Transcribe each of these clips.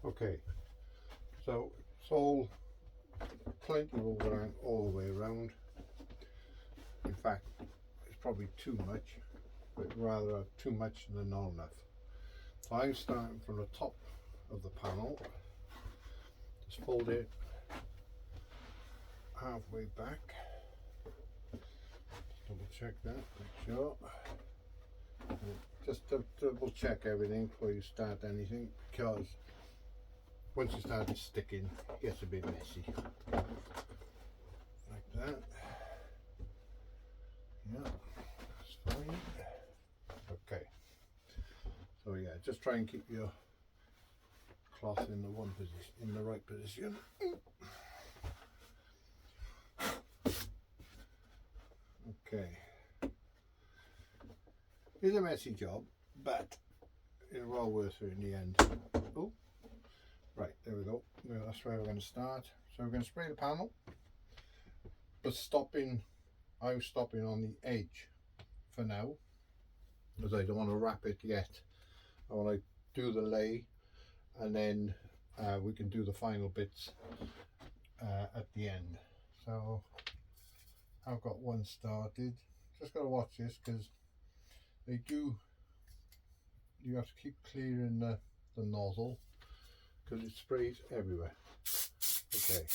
Okay, so it's all plenty of overhang all the way around. In fact, it's probably too much, but rather too much than not enough. So I'm starting from the top of the panel, just fold it halfway back, double check that, make sure. Just double check everything before you start anything, because once you start sticking, it gets a bit messy. Like that. Yeah, that's fine. Okay. So yeah, just try and keep your cloth in the right position. Okay. It's a messy job, but it's well worth it in the end. Oh, right, there we go. That's where we're going to start. So we're going to spray the panel, but I'm stopping on the edge for now, because I don't want to wrap it yet. I want to do the lay, and then we can do the final bits at the end. So I've got one started. Just got to watch this, because you have to keep clearing the nozzle, because it sprays everywhere. Okay,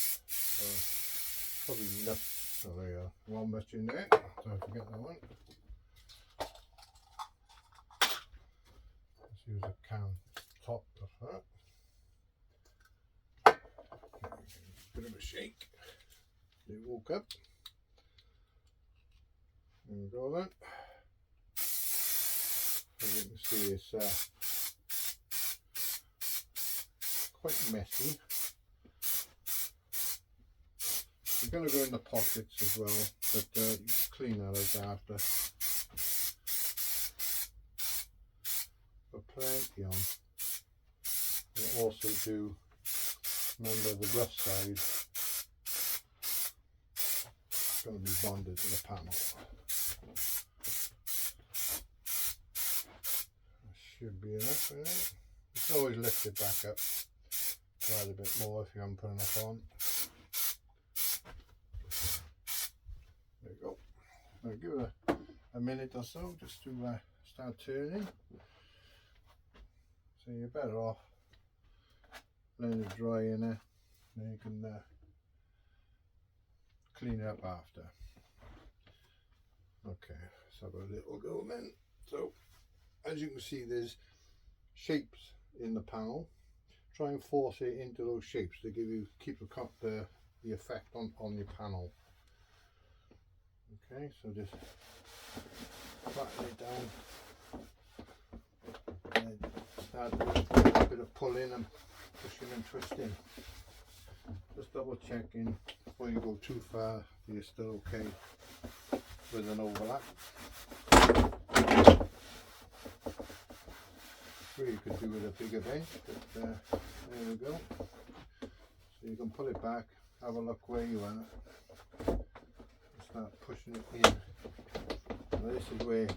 probably enough. So there you go, one much in there, don't forget that one. Let's use a can top of that. Bit of a shake. They woke up. There we go then. As you can see, it's quite messy. You're going to go in the pockets as well, but clean that out after. Put plenty on. And also do, remember, the rough side is going to be bonded to the panel. Should be enough, you know? You can always lift it back up, add a bit more if you haven't put enough on. There you go. I'll give it a minute or so just to start turning. So you're better off letting it dry in there, then you can clean it up after. Okay, let's have a little go then. So as you can see, there's shapes in the panel. Try and force it into those shapes to keep the effect on your panel. Okay, so just flatten it down and then start doing a bit of pulling and pushing and twisting. Just double checking before you go too far that you're still okay with an overlap. You could do with a bigger bench, but there we go. So you can pull it back, have a look where you are, and start pushing it in. Now this is where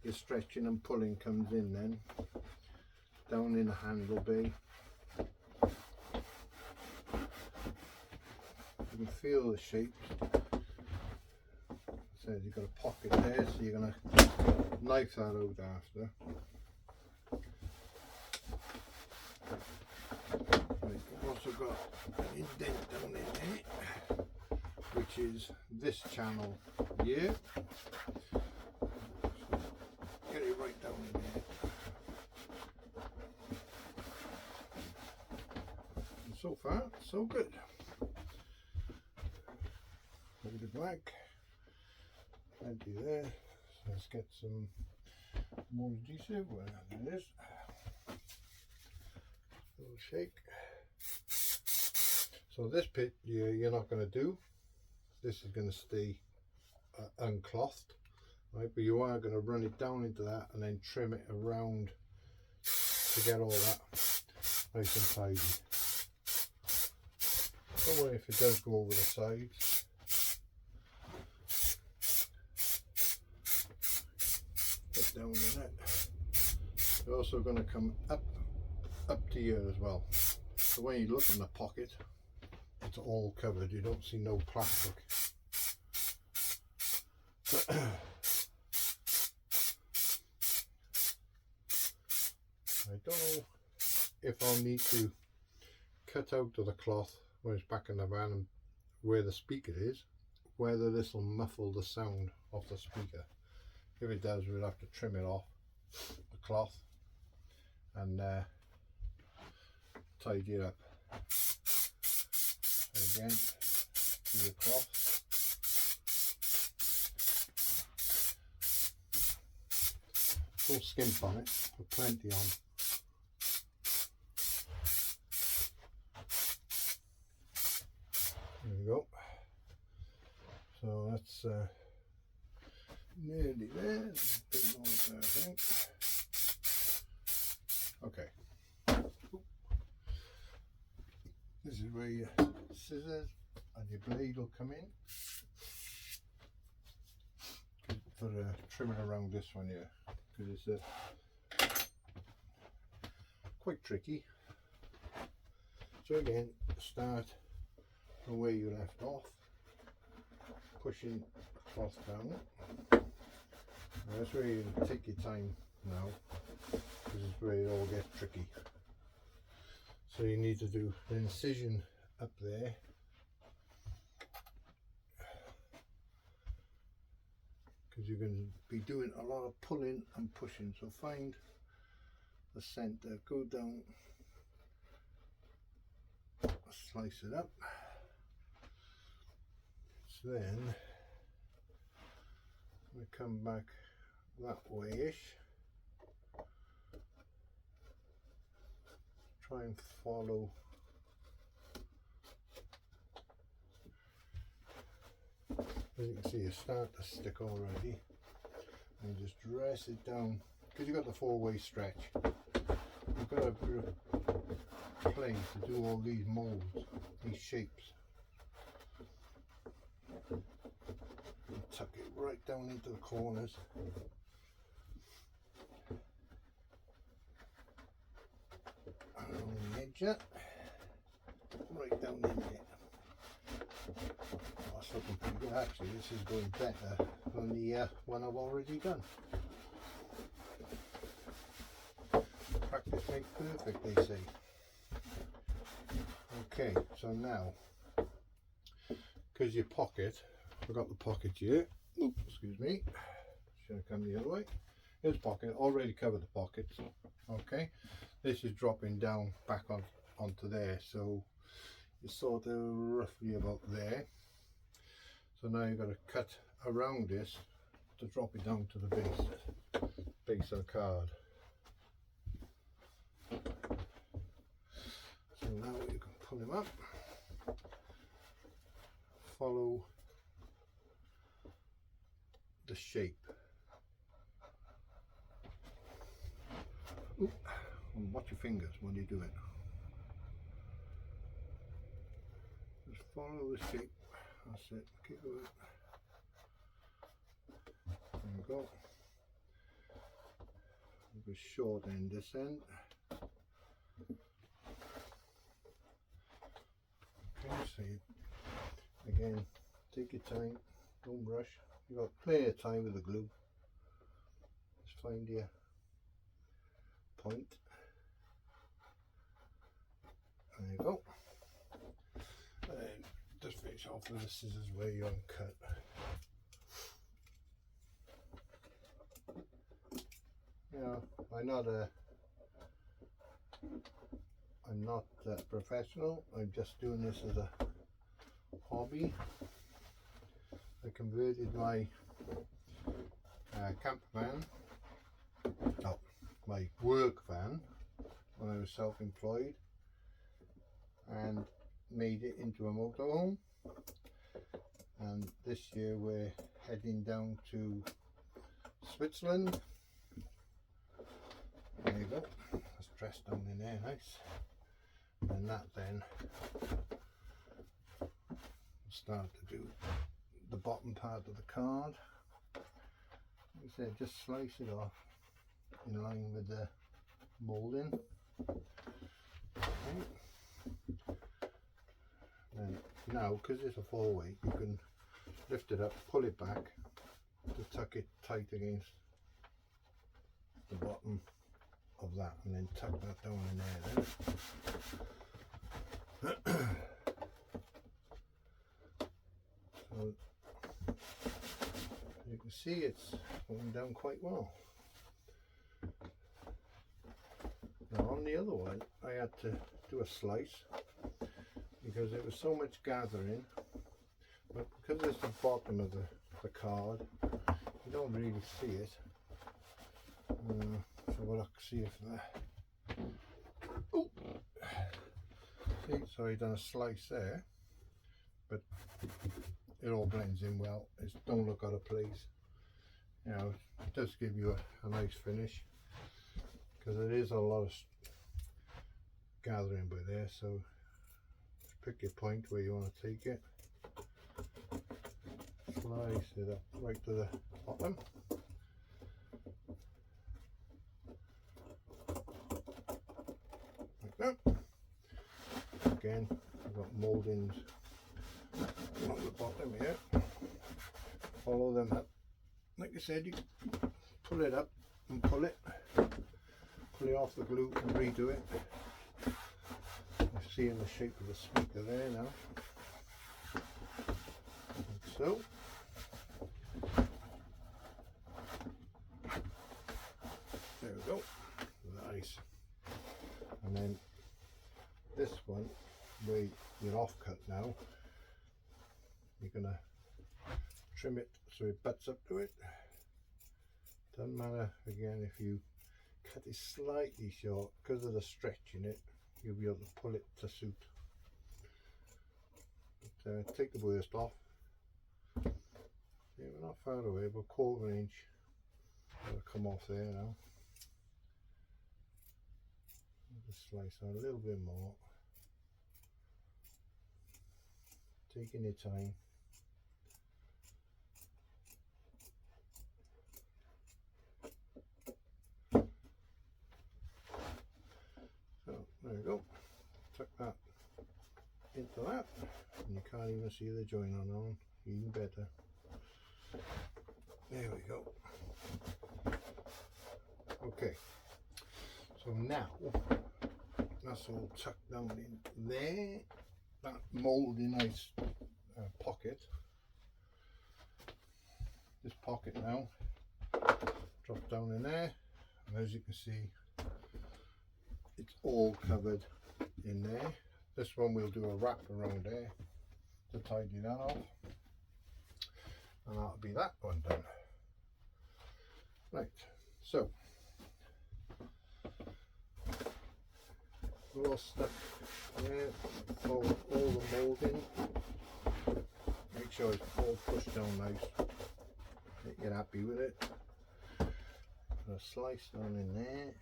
your stretching and pulling comes in then, down in the handle bay. You can feel the shapes. So you've got a pocket there, so you're going to knife that out after. We've also got an indent down in there, which is this channel here. So get it right down in there. And so far, so good. Hold it back. Plenty there. So let's get some more adhesive. Where it is. Little shake. So this bit you're not going to do. This is going to stay unclothed, right? But you are going to run it down into that and then trim it around to get all that nice and tidy. Don't worry if it does go over the sides. Put down in it. You're also going to come up up to here as well. So when you look in the pocket, it's all covered, you don't see no plastic. I don't know if I'll need to cut out of the cloth when it's back in the van and where the speaker is, whether this will muffle the sound of the speaker. If it does, we'll have to trim it off the cloth and tidy it up. So again, do the cloth. Full skimp on it, put plenty on. There we go. So that's nearly there. A bit more there, I think. Okay. This is where your scissors and your blade will come in for trimming around this one here, because it's quite tricky. So again, start from where you left off, pushing the cloth down. Now that's where you take your time now, this is where it all gets tricky. So you need to do an incision up there, because you're going to be doing a lot of pulling and pushing. So find the center, go down, slice it up. So then we come back that way-ish. Try and follow as you can see, you start to stick already, and just dress it down, because you've got the four-way stretch. You've got a bit of clay to do all these molds, these shapes. And tuck it right down into the corners. Along the edge up, right down in there. Oh, that's looking pretty good actually. This is going better than the one I've already done. Practice makes perfect, they say. Okay, so now, because your pocket, I've got the pocket here. Oops, excuse me. Should have come the other way. Here's pocket, already covered the pockets. Okay, this is dropping down back onto there, so it's sort of roughly about there. So now you've got to cut around this to drop it down to the base of the card. So now you can pull him up, follow the shape. Ooh, and watch your fingers when you do it. Just follow the shape. That's it. Keep going. There we go. The short end this end. Okay, so you, again, take your time. Don't rush. You've got plenty of time with the glue. Just find your point. There you go. And then just finish off with the scissors where you uncut. You know, I'm not a professional. I'm just doing this as a hobby. I converted my camper van, my work van, when I was self-employed, and made it into a motorhome. And this year we're heading down to Switzerland. There you go. That's dressed down in there, nice. And that then we'll start to do the bottom part of the card. Like I said, just slice it off in line with the moulding. now, because it's a 4-way, you can lift it up, pull it back to tuck it tight against the bottom of that, and then tuck that down in there then. So you can see it's going down quite well. Now on the other one I had to do a slice because there was so much gathering, but because it's the bottom of the card, you don't really see it. So we'll see if that. Oh, see, so I done a slice there, but it all blends in well. It don't look out of place. You know, it does give you a nice finish because it is a lot of gathering by there. So pick your point where you want to take it. Slice it up right to the bottom. Like that. Again, I've got mouldings on the bottom here. Follow them up. Like I said, you pull it up and pull it off the glue and redo it. You see in the shape of the speaker there now. Like so. There we go. Nice. And then this one, where you're off cut now, you're gonna trim it so it butts up to it. Doesn't matter again if you cut it slightly short, because of the stretch in it, you'll be able to pull it to suit. But, take the worst off. Yeah, we're not far away, about 1/4 inch. It'll come off there now. Just slice out a little bit more. Taking your time. So there we go. Tuck that into that, and you can't even see the join on that one. Even better. There we go. Okay. So now that's all tucked down in there. That mouldy nice pocket. This pocket now drops down in there, and as you can see, it's all covered in there. This one we'll do a wrap around there to tidy that off, and that'll be that one done. Right, so we're all stuck there. Follow all the moulding. Make sure it's all pushed down nice. That you're happy with it. Put a slice down in there.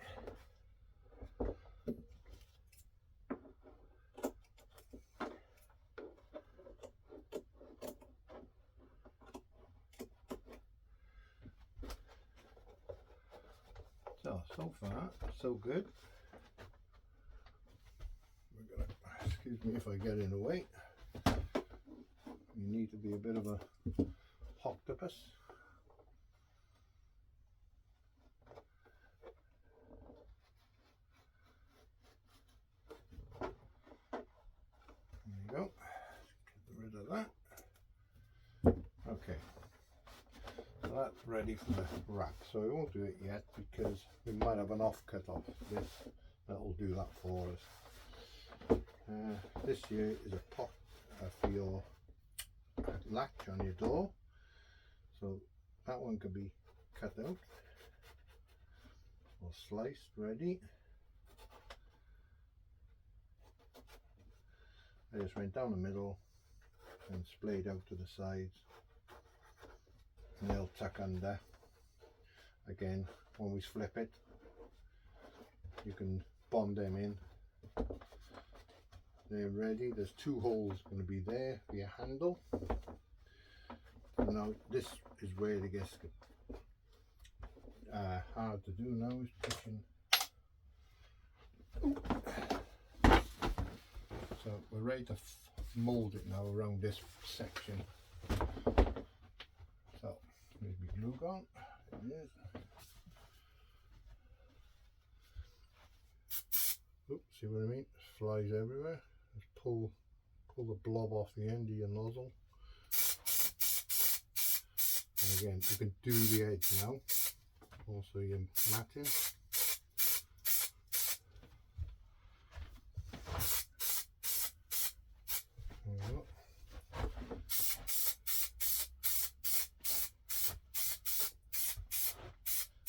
So far, so good. We're gonna, excuse me if I get in the way. You need to be a bit of a octopus. There you go. Get rid of that. Okay. So that's ready for the wrap. So we won't do it yet because we might have an offcut off this. That'll do that for us. This here is a pot for your latch on your door. So that one can be cut out or sliced ready. I just went down the middle and splayed out to the sides. And they'll tuck under. Again, when we flip it, you can bond them in. They're ready. There's 2 holes going to be there for your handle. And now this is where it gets hard to do now, is pushing. So we're ready to mold it now around this section. So there's my glue gun. There it is. Oops, see what I mean? Flies everywhere. Just pull the blob off the end of your nozzle. And again, you can do the edge now. Also your matting. There we go.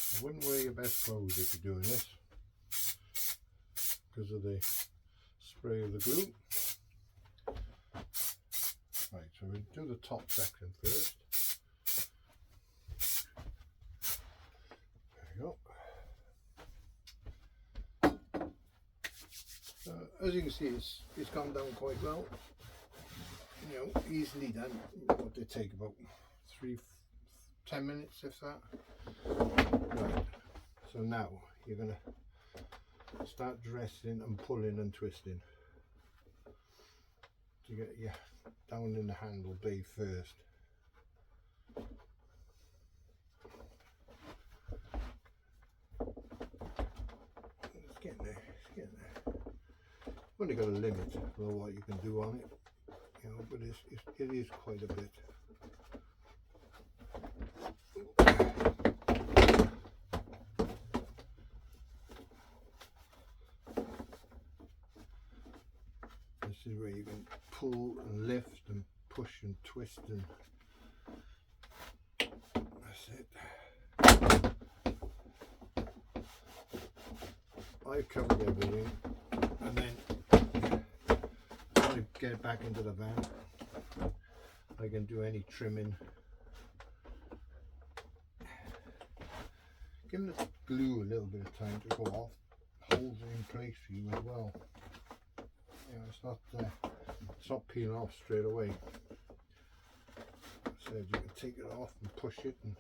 I wouldn't wear your best clothes if you're doing this because of the spray of the glue. Right, so we'll do the top section first. There you go. As you can see, it's gone down quite well. You know, easily done. What they take about 10 minutes, if that. Right. So now you're gonna start dressing and pulling and twisting to get you down in the handle bay first. It's getting there. It's getting there. You've only got a limit for what you can do on it, you know, but it is quite a bit. This is where you can pull and lift and push and twist, and that's it. I've covered everything, and then when I get back into the van I can do any trimming. Give the glue a little bit of time to go off, holds it in place for you as well. You know, it's not peeling off straight away. So you can take it off and push it, and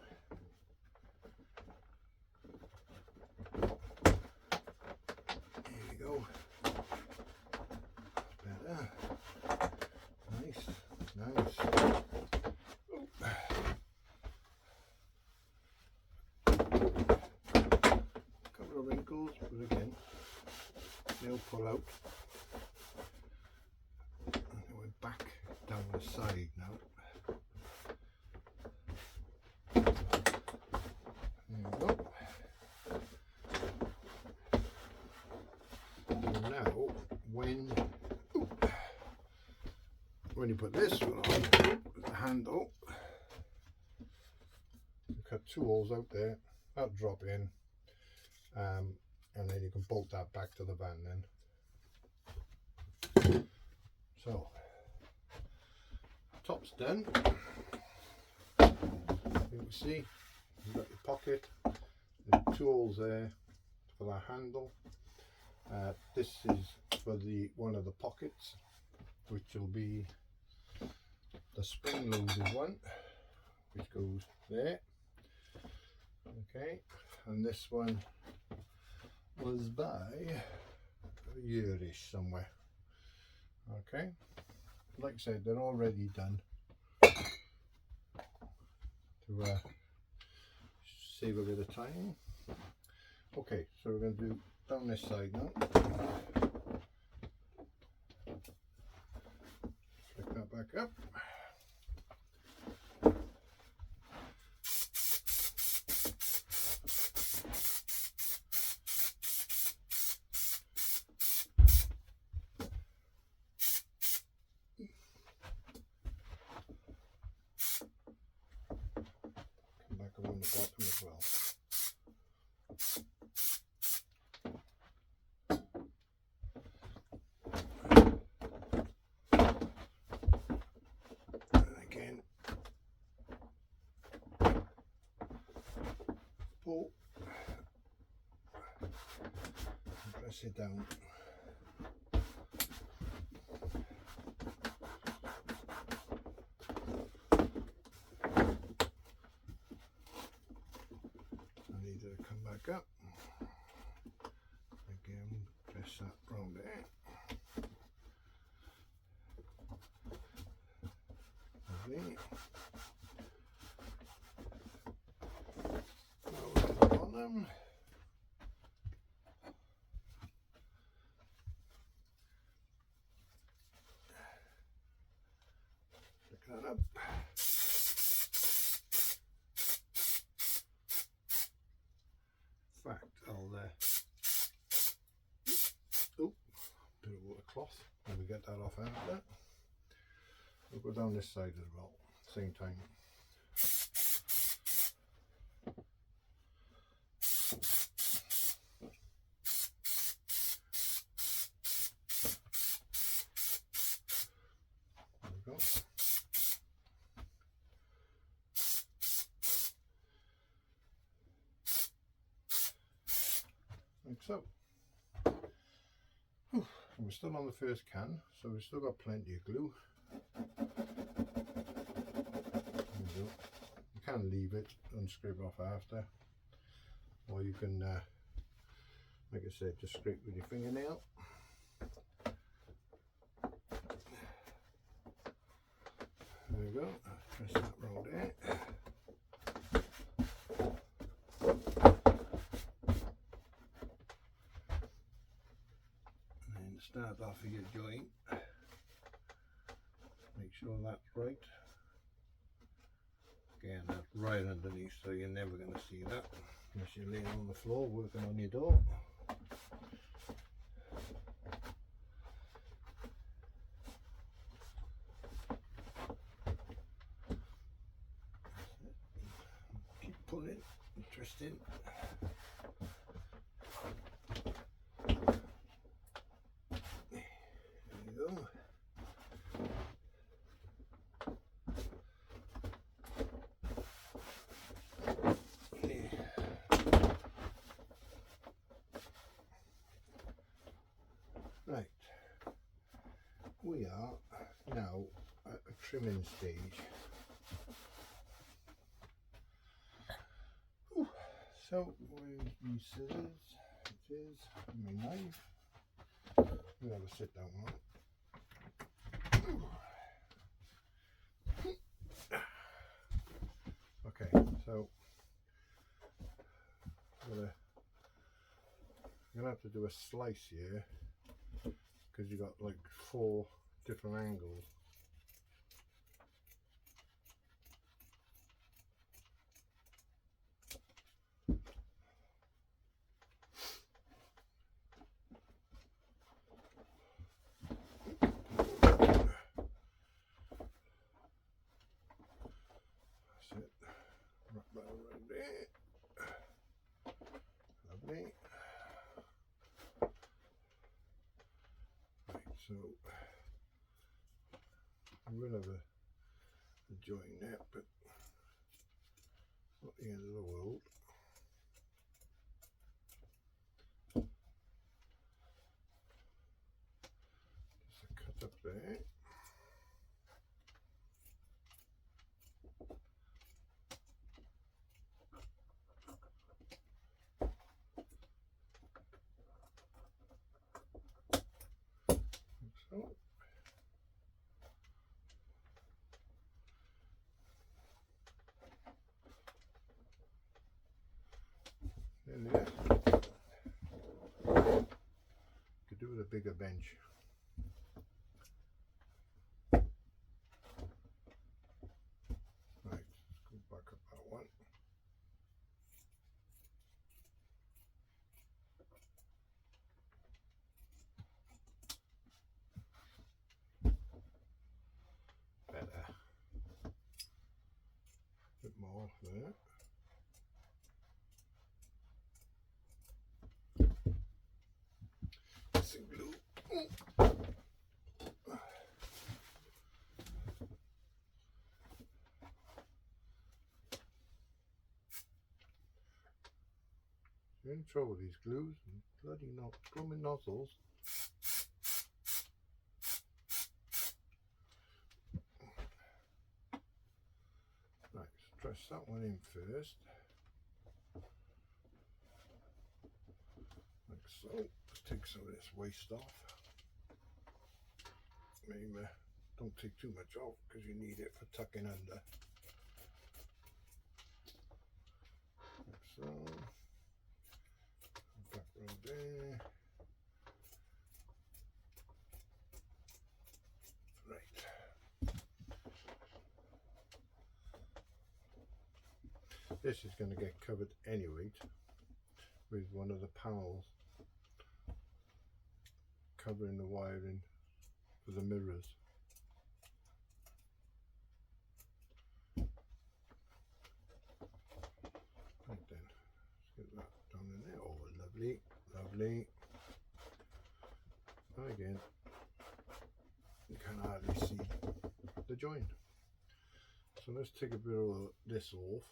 there you go. Better. Nice, nice. Couple of wrinkles, but again, they'll pull out. Back down the side now. There we go. So now when you put this one on with the handle, you cut 2 holes out there, that'll drop in, and then you can bolt that back to the van then. So top's done. You can see you've got your pocket. There's 2 holes there for that handle. This is for one of the pockets, which will be the spring-loaded one, which goes there. Okay, and this one was by a year-ish somewhere. Okay. Like I said, they're already done to save a bit of time. Okay, so we're going to do down this side now. Flick that back up. Around the bottom as well. And again, pull and press it down. Come back up again, press that round there, nicely. Now to the bottom. Pick that up. In fact, I'll oh, bit of water cloth. Let me get that off after. We'll go down this side as well, same time. There we go. Like so. Whew. And we're still on the first can, so we've still got plenty of glue. There we go. You can leave it and scrape it off after, or you can, like I said, just scrape with your fingernail. There we go. Press that round there. Start off of your joint, make sure that's right. Again, that's right underneath, so you're never going to see that unless you're laying on the floor working on your door. Keep pulling, interesting. Right, we are now at a trimming stage. Whew. So with my scissors, it is, and my knife. We'll have a sit down one. Okay, so I'm gonna have to do a slice here because you got like 4 different angles. That's it. Wrap that around there. Lovely. Right, so I will have a joint there, but not the end of the world. Just a cut up there. So. There it is. Could do with a bigger bench. Right, let's go back up that one. Better. A bit more there. Some glue. You're in trouble with these glues and bloody blooming nozzles. Right, so press that one in first. Like so. Let's take some of this waste off. Maybe don't take too much off because you need it for tucking under. Like so. Back round there. Right. This is going to get covered anyway with one of the panels covering the wiring for the mirrors. Right then, let's get that down in there. Oh, lovely, lovely. And again, you can hardly see the joint. So let's take a bit of this off.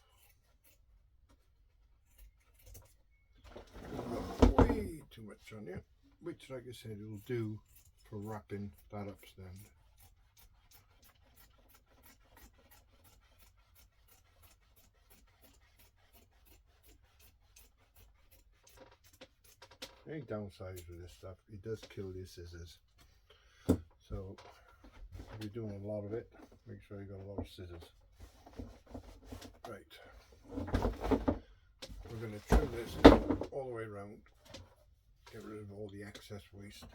Way too much on here, which, like I said, it'll do for wrapping that upstand. Any downsides with this stuff, it does kill your scissors. So if you're doing a lot of it, make sure you got a lot of scissors. Right, we're going to trim this all the way around, get rid of all the excess waste.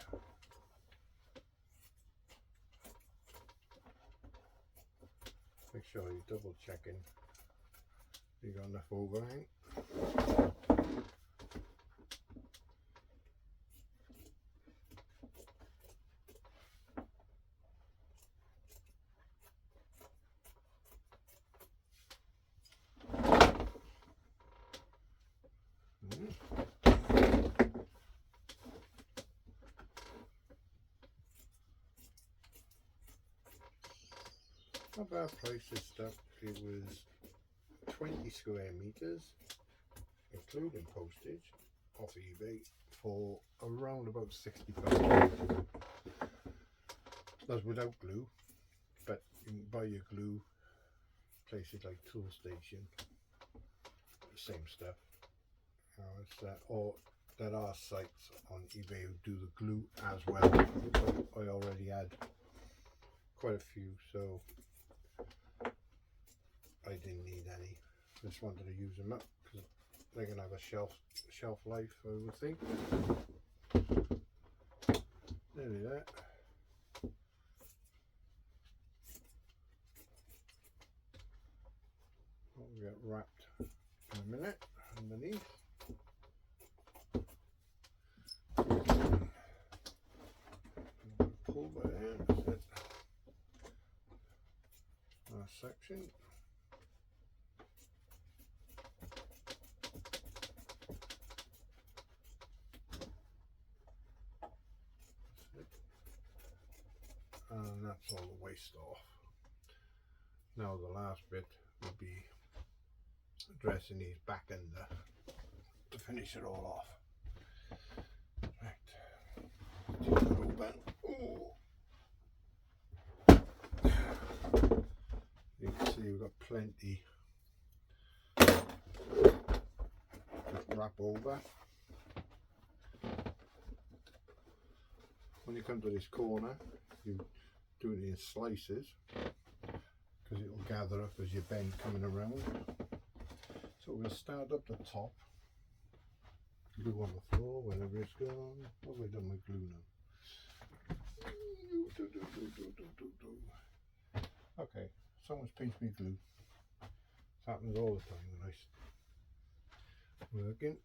Make sure you're double checking you got enough overhang. Not bad price this stuff. It was 20 square meters, including postage, off eBay for around about £60. That's without glue, but you can buy your glue places like Tool Station, the same stuff. It's or there are sites on eBay who do the glue as well. I already had quite a few, so I didn't need any. Just wanted to use them up because they're gonna have a shelf life, I would think. Nearly there. We'll get wrapped in a minute underneath. Pull that in. That's it. Last section. And that's all the waste off. Now the last bit will be dressing these back under to finish it all off. Right. Take that open. Ooh. You can see we've got plenty to wrap over. When you come to this corner, you do it in slices because it will gather up as you bend coming around. So we're going to start up the top, glue on the floor whenever it's gone. What have we done with glue now? Okay, someone's pinched me glue. This happens all the time when I'm working.